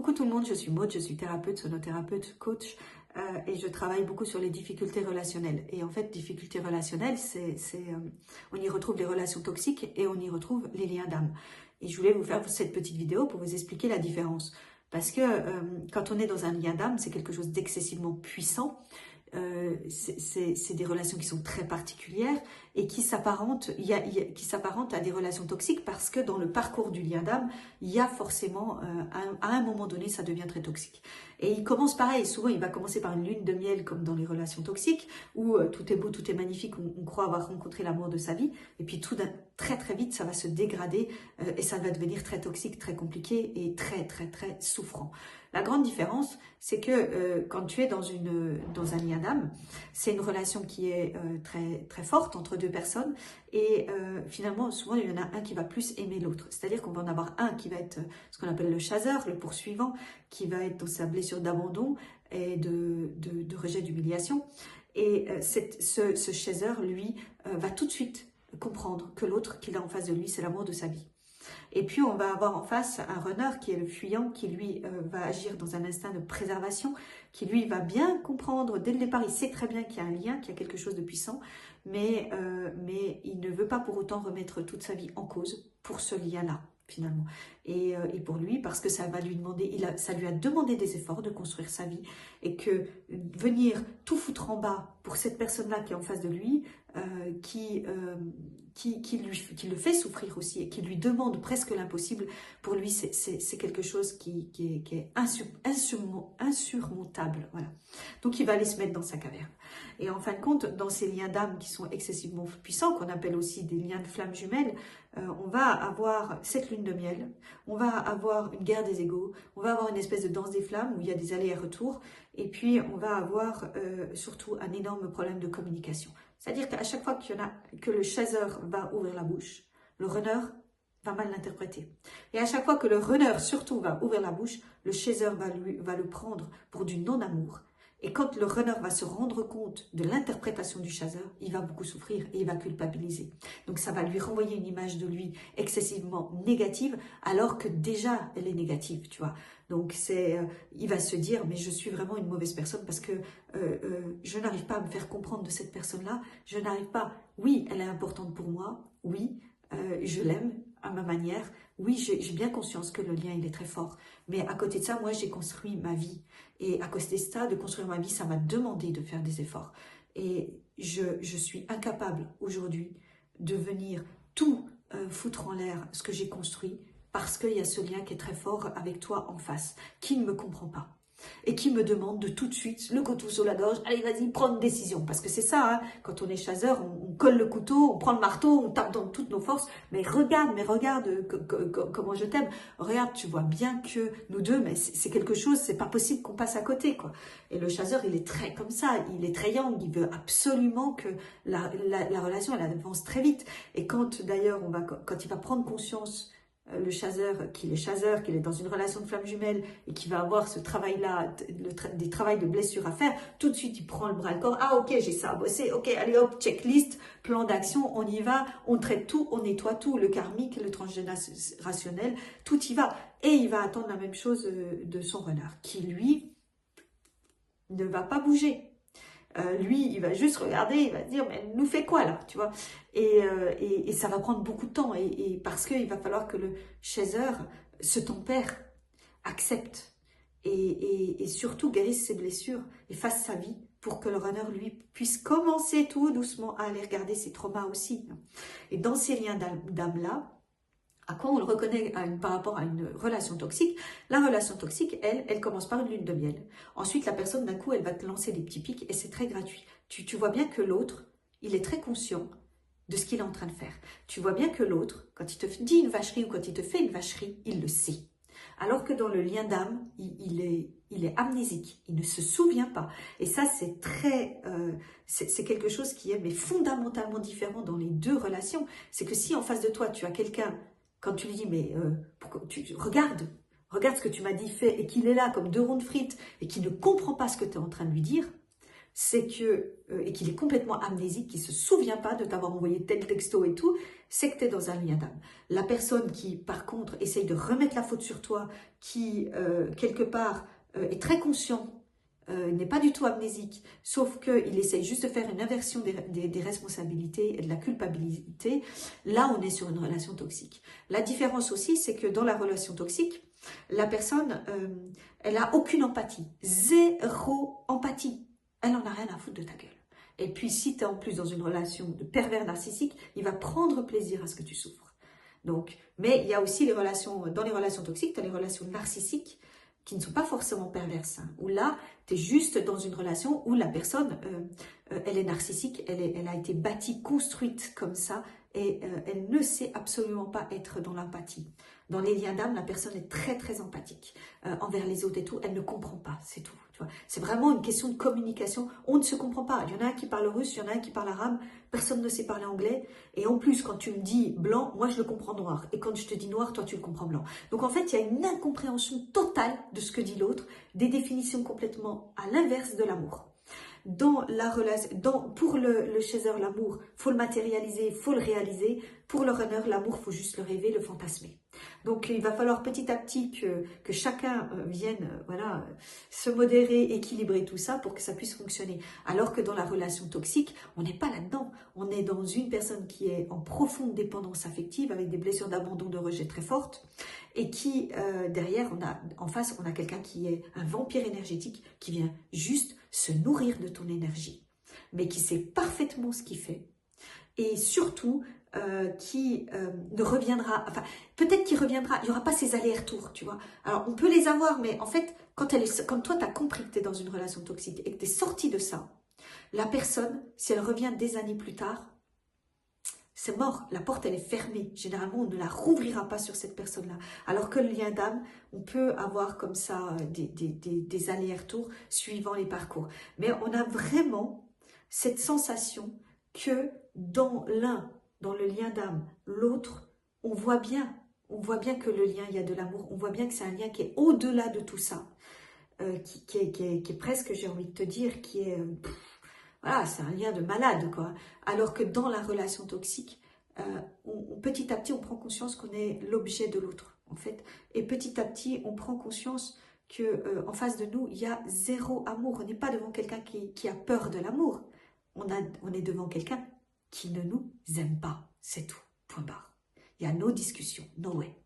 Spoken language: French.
Coucou tout le monde, je suis Maud, je suis thérapeute, sonothérapeute, coach et je travaille beaucoup sur les difficultés relationnelles. Et en fait, difficultés relationnelles, on y retrouve les relations toxiques et on y retrouve les liens d'âme. Et je voulais vous faire cette petite vidéo pour vous expliquer la différence. Parce que quand on est dans un lien d'âme, c'est quelque chose d'excessivement puissant. C'est des relations qui sont très particulières et qui s'apparentent à des relations toxiques parce que dans le parcours du lien d'âme, il y a forcément, à un moment donné, ça devient très toxique. Et il commence pareil, souvent il va commencer par une lune de miel comme dans les relations toxiques où tout est beau, tout est magnifique, on croit avoir rencontré l'amour de sa vie et puis très très vite ça va se dégrader et ça va devenir très toxique, très compliqué et très très très souffrant. La grande différence, c'est que quand tu es dans un lien d'âme, c'est une relation qui est très, très forte entre deux personnes et finalement, souvent, il y en a un qui va plus aimer l'autre. C'est-à-dire qu'on va en avoir un qui va être ce qu'on appelle le chasseur, le poursuivant, qui va être dans sa blessure d'abandon et de rejet, d'humiliation. Et ce chasseur, lui, va tout de suite comprendre que l'autre qu'il a en face de lui, c'est l'amour de sa vie. Et puis, on va avoir en face un runner qui est le fuyant, qui lui va agir dans un instinct de préservation, qui lui va bien comprendre dès le départ, il sait très bien qu'il y a un lien, qu'il y a quelque chose de puissant, mais il ne veut pas pour autant remettre toute sa vie en cause pour ce lien-là, finalement. Et pour lui, parce que ça va lui demander, ça lui a demandé des efforts de construire sa vie, et que venir tout foutre en bas pour cette personne-là qui est en face de lui, qui le fait souffrir aussi et qui lui demande presque l'impossible, pour lui c'est quelque chose qui est insurmontable. Voilà. Donc il va aller se mettre dans sa caverne. Et en fin de compte, dans ces liens d'âme qui sont excessivement puissants, qu'on appelle aussi des liens de flammes jumelles, on va avoir cette lune de miel, on va avoir une guerre des égos, on va avoir une espèce de danse des flammes où il y a des allers et retours, et puis on va avoir surtout un énorme problème de communication. C'est-à-dire qu'à chaque fois que le chasseur va ouvrir la bouche, le runner va mal l'interpréter. Et à chaque fois que le runner surtout va ouvrir la bouche, le chasseur va le prendre pour du non-amour. Et quand le runner va se rendre compte de l'interprétation du chasseur, il va beaucoup souffrir et il va culpabiliser. Donc ça va lui renvoyer une image de lui excessivement négative, alors que déjà elle est négative, tu vois. Donc il va se dire, mais je suis vraiment une mauvaise personne parce que je n'arrive pas à me faire comprendre de cette personne-là. Je n'arrive pas, oui, elle est importante pour moi, oui, je l'aime à ma manière. Oui, j'ai bien conscience que le lien, il est très fort. Mais à côté de ça, moi, j'ai construit ma vie. Et à côté de ça, de construire ma vie, ça m'a demandé de faire des efforts. Et je suis incapable aujourd'hui de venir tout foutre en l'air, ce que j'ai construit, parce qu'il y a ce lien qui est très fort avec toi en face, qui ne me comprend pas. Et qui me demande de tout de suite, le couteau sur la gorge, allez vas-y, prends une décision. Parce que c'est ça, hein, quand on est chasseur, on colle le couteau, on prend le marteau, on tape dans toutes nos forces. Mais regarde comment je t'aime. Regarde, tu vois bien que nous deux, mais c'est quelque chose, c'est pas possible qu'on passe à côté, quoi. Et le chasseur, il est très comme ça, il est très yang, il veut absolument que la relation, elle avance très vite. Et quand d'ailleurs, quand il va prendre conscience, le chasseur, qu'il est dans une relation de flamme jumelle et qui va avoir ce travail-là, des travails de blessure à faire, tout de suite il prend le bras à le corps. Ah ok, j'ai ça à bosser, ok, allez hop, checklist, plan d'action, on y va, on traite tout, on nettoie tout, le karmique, le transgénérationnel, tout y va. Et il va attendre la même chose de son renard, qui lui ne va pas bouger. Lui, il va juste regarder, il va se dire, mais elle nous fait quoi là, tu vois, et ça va prendre beaucoup de temps, et parce qu'il va falloir que le chasseur se tempère, accepte, et surtout guérisse ses blessures, et fasse sa vie, pour que le runner, lui, puisse commencer tout doucement à aller regarder ses traumas aussi. Et dans ces liens d'âme-là, à quoi on le reconnaît par rapport à une relation toxique? La relation toxique, elle commence par une lune de miel. Ensuite, la personne, d'un coup, elle va te lancer des petits pics et c'est très gratuit. Tu vois bien que l'autre, il est très conscient de ce qu'il est en train de faire. Tu vois bien que l'autre, quand il te dit une vacherie ou quand il te fait une vacherie, il le sait. Alors que dans le lien d'âme, il est amnésique, il ne se souvient pas. Et ça, c'est quelque chose qui est mais fondamentalement différent dans les deux relations. C'est que si en face de toi, tu as quelqu'un, quand tu lui dis, mais regarde ce que tu m'as dit, fait, et qu'il est là comme deux ronds de frites, et qu'il ne comprend pas ce que tu es en train de lui dire, c'est que, et qu'il est complètement amnésique, qu'il ne se souvient pas de t'avoir envoyé tel texto et tout, c'est que tu es dans un lien d'âme. La personne qui, par contre, essaye de remettre la faute sur toi, qui, quelque part, est très conscient, n'est pas du tout amnésique, sauf qu'il essaye juste de faire une inversion des responsabilités et de la culpabilité, là on est sur une relation toxique. La différence aussi, c'est que dans la relation toxique, la personne, elle n'a aucune empathie, zéro empathie. Elle en a rien à foutre de ta gueule. Et puis si tu es en plus dans une relation de pervers narcissique, il va prendre plaisir à ce que tu souffres. Donc, mais il y a aussi les relations, dans les relations toxiques, tu as les relations narcissiques qui ne sont pas forcément perverses, hein, où là, tu es juste dans une relation où la personne, elle est narcissique, elle a été bâtie, construite comme ça, et elle ne sait absolument pas être dans l'empathie. Dans les liens d'âme, la personne est très très empathique envers les autres et tout, elle ne comprend pas, c'est tout. C'est vraiment une question de communication, on ne se comprend pas. Il y en a un qui parle russe, il y en a un qui parle arabe, personne ne sait parler anglais, et en plus quand tu me dis blanc, moi je le comprends noir, et quand je te dis noir, toi tu le comprends blanc. Donc en fait, il y a une incompréhension totale de ce que dit l'autre, des définitions complètement à l'inverse de l'amour. Dans la relation, pour le chasseur, l'amour, faut le matérialiser, faut le réaliser. Pour le runner, l'amour, faut juste le rêver, le fantasmer. Donc, il va falloir petit à petit que chacun vienne, voilà, se modérer, équilibrer tout ça pour que ça puisse fonctionner. Alors que dans la relation toxique, on n'est pas là-dedans. On est dans une personne qui est en profonde dépendance affective, avec des blessures d'abandon, de rejet très fortes, et qui, derrière, en face, on a quelqu'un qui est un vampire énergétique qui vient juste se nourrir de ton énergie, mais qui sait parfaitement ce qu'il fait, et surtout qui ne reviendra, enfin peut-être qu'il reviendra, il n'y aura pas ces allers-retours, tu vois. Alors on peut les avoir, mais en fait, quand toi tu as compris que tu es dans une relation toxique et que tu es sorti de ça, la personne, si elle revient des années plus tard, c'est mort, la porte elle est fermée. Généralement, on ne la rouvrira pas sur cette personne-là. Alors que le lien d'âme, on peut avoir comme ça des allers-retours suivant les parcours. Mais on a vraiment cette sensation que dans le lien d'âme, l'autre, on voit bien que le lien, il y a de l'amour, on voit bien que c'est un lien qui est au-delà de tout ça, qui est presque, j'ai envie de te dire, qui est... voilà, c'est un lien de malade, quoi. Alors que dans la relation toxique, petit à petit, on prend conscience qu'on est l'objet de l'autre, en fait. Et petit à petit, on prend conscience que en face de nous, il y a zéro amour. On n'est pas devant quelqu'un qui a peur de l'amour. On est devant quelqu'un qui ne nous aime pas. C'est tout. Point barre. Il y a nos discussions. No way.